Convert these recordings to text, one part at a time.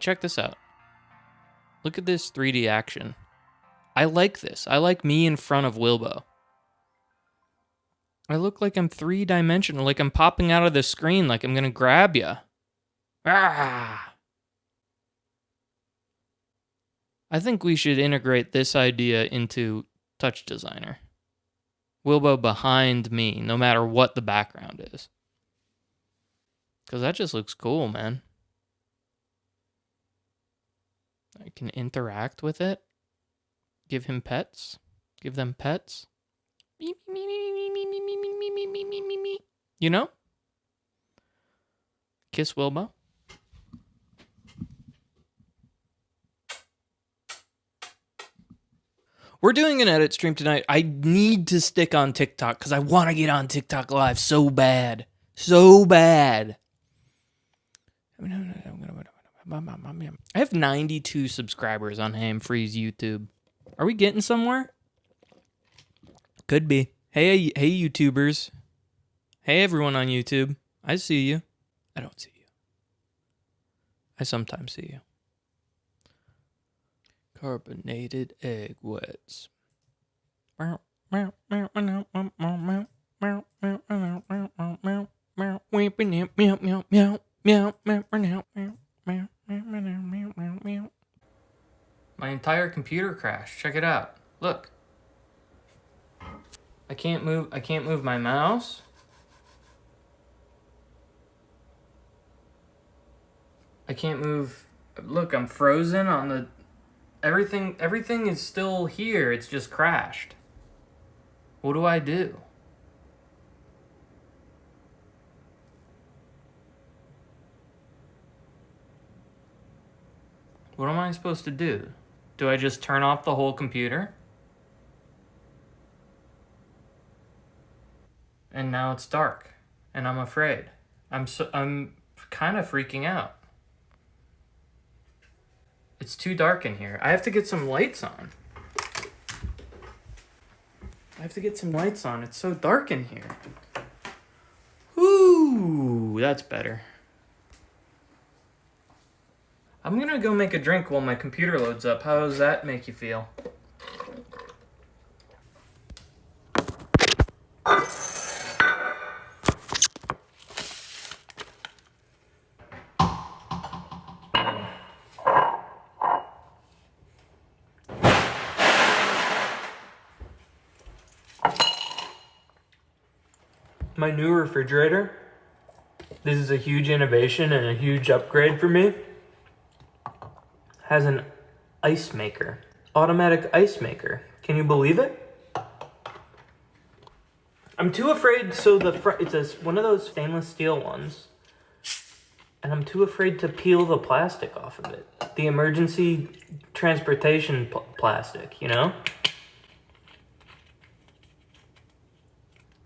check this out. Look at this 3D action. I like this. I like me in front of Wilbo. I look like I'm 3-dimensional, like I'm popping out of the screen, like I'm gonna grab ya. Ah! I think we should integrate this idea into Touch Designer. Wilbo behind me, no matter what the background is. Because that just looks cool, man. I can interact with it. Give him pets. Give them pets. You know? Kiss Wilbo. We're doing an edit stream tonight. I need to stick on TikTok because I want to get on TikTok live so bad. So bad. I have 92 subscribers on Hamfreeze YouTube. Are we getting somewhere? Could be. Hey, YouTubers. Hey, everyone on YouTube. I see you. I don't see you. I sometimes see you. Carbonated egg wets. My entire computer crashed. Check it out. Look. I can't move my mouse. I can't move. Look, I'm frozen on the everything is still here. It's just crashed. What do I do? What am I supposed to do? Do I just turn off the whole computer? And now it's dark, and I'm afraid. I'm kind of freaking out. It's too dark in here. I have to get some lights on. It's so dark in here. Ooh, that's better. I'm gonna go make a drink while my computer loads up. How does that make you feel? My new refrigerator. This is a huge innovation and a huge upgrade for me. Has an ice maker, automatic ice maker. Can you believe it? I'm too afraid. So it's one of those stainless steel ones, and I'm too afraid to peel the plastic off of it. The emergency transportation plastic, you know.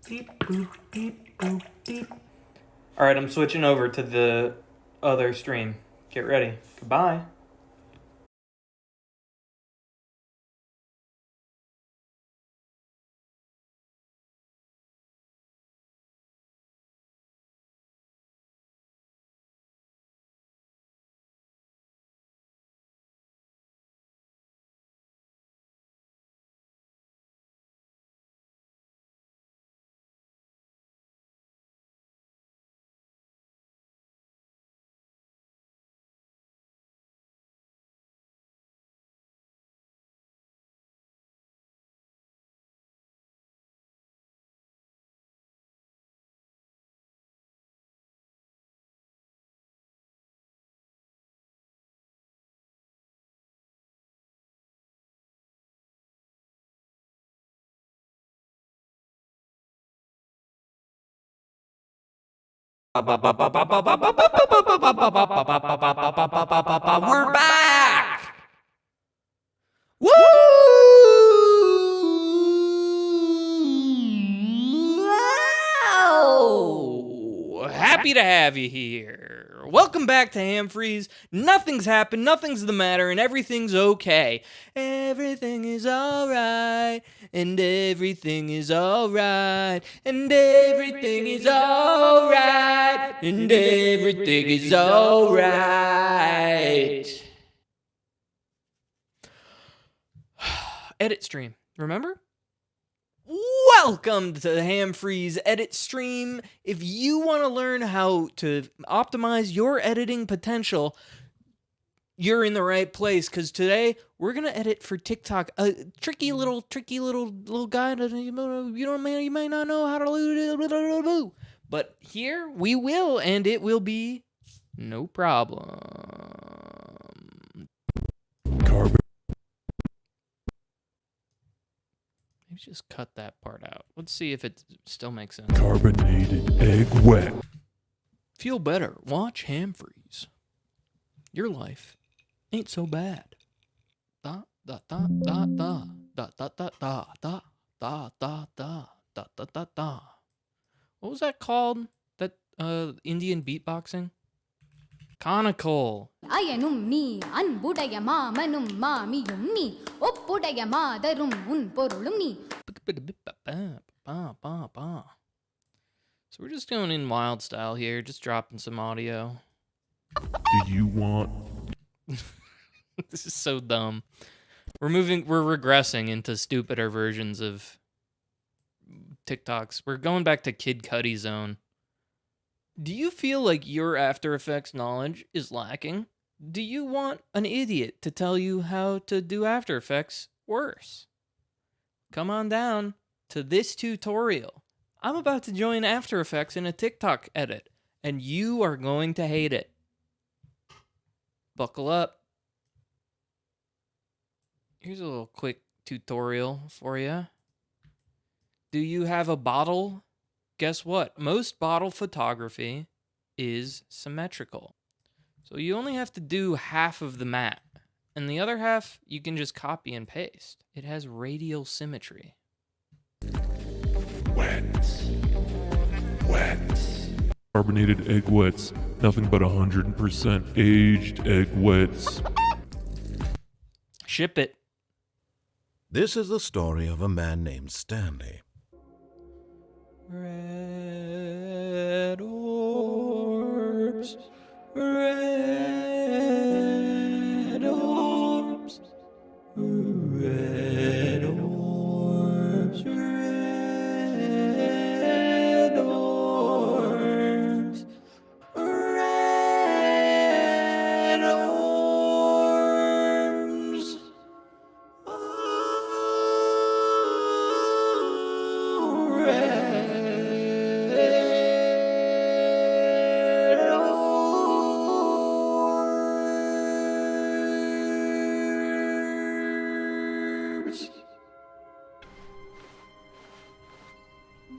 Beep boop beep boop beep. All right, I'm switching over to the other stream. Get ready. Goodbye. We're back! Woo! Wow! Happy to have you here. Welcome back to Hamfreeze. Nothing's happened, nothing's the matter, and everything's okay. Everything is alright, and everything is alright, and everything is alright, and everything is alright. Edit stream, remember? Welcome to the Hamfreeze edit stream. If you want to learn how to optimize your editing potential, you're in the right place, because today we're gonna edit for TikTok. A tricky little guy that you may not know how to do, but here we will, and it will be no problem. Maybe just cut that part out. Let's see if it still makes sense. Carbonated egg wet. Feel better. Watch Hamfreeze. Your life ain't so bad. Da da da da da da da da da da da da da da da da da. What was that called? That Indian beatboxing? Conical. அயனும் நீ அன்புடைய மாமனும் மாமியும் நீ ஒப்புடைய மாதரும் உன் பொருளும் நீ. So we're just going in wild style here, just dropping some audio. Do you want? This is so dumb. We're regressing into stupider versions of TikToks. We're going back to Kid Cudi zone. Do you feel like your After Effects knowledge is lacking? Do you want an idiot to tell you how to do After Effects worse? Come on down to this tutorial. I'm about to join After Effects in a TikTok edit, and you are going to hate it. Buckle up. Here's a little quick tutorial for you. Do you have a bottle? Guess what? Most bottle photography is symmetrical. So you only have to do half of the map, and the other half you can just copy and paste. It has radial symmetry. Wet. Carbonated egg wets. Nothing but 100% aged egg wets. Ship it. This is the story of a man named Stanley. Red orbs, red orbs, red orbs, red orbs, red orbs.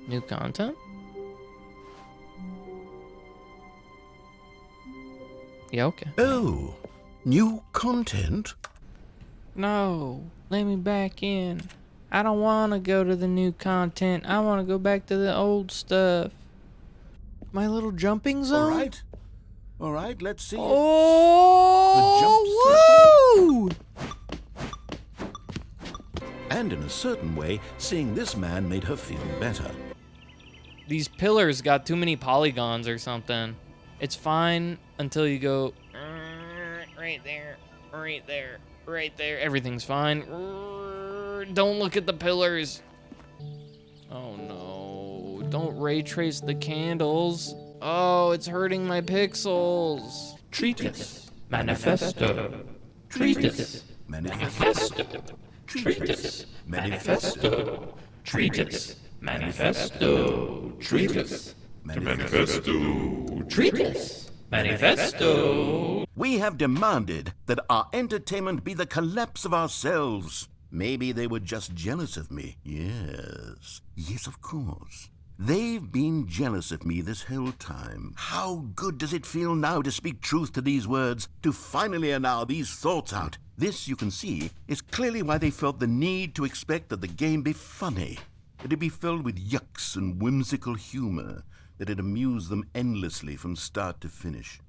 New content? Yeah, okay. Oh, new content? No, let me back in. I don't want to go to the new content. I want to go back to the old stuff. My little jumping zone? All right, let's see. Oh, woo! And in a certain way, seeing this man made her feel better. These pillars got too many polygons or something. It's fine until you go right there, right there, right there. Everything's fine. Don't look at the pillars. Oh no, don't ray trace the candles. Oh, it's hurting my pixels. Treatise Manifesto. Treatise Manifesto. Treatise Manifesto. Treatise Manifesto. Treatise Manifesto. Treatise Manifesto. We have demanded that our entertainment be the collapse of ourselves. Maybe they were just jealous of me. Yes, of course. They've been jealous of me this whole time. How good does it feel now to speak truth to these words, to finally allow these thoughts out? This, you can see, is clearly why they felt the need to expect that the game be funny, that it be filled with yucks and whimsical humor, that it amuse them endlessly from start to finish.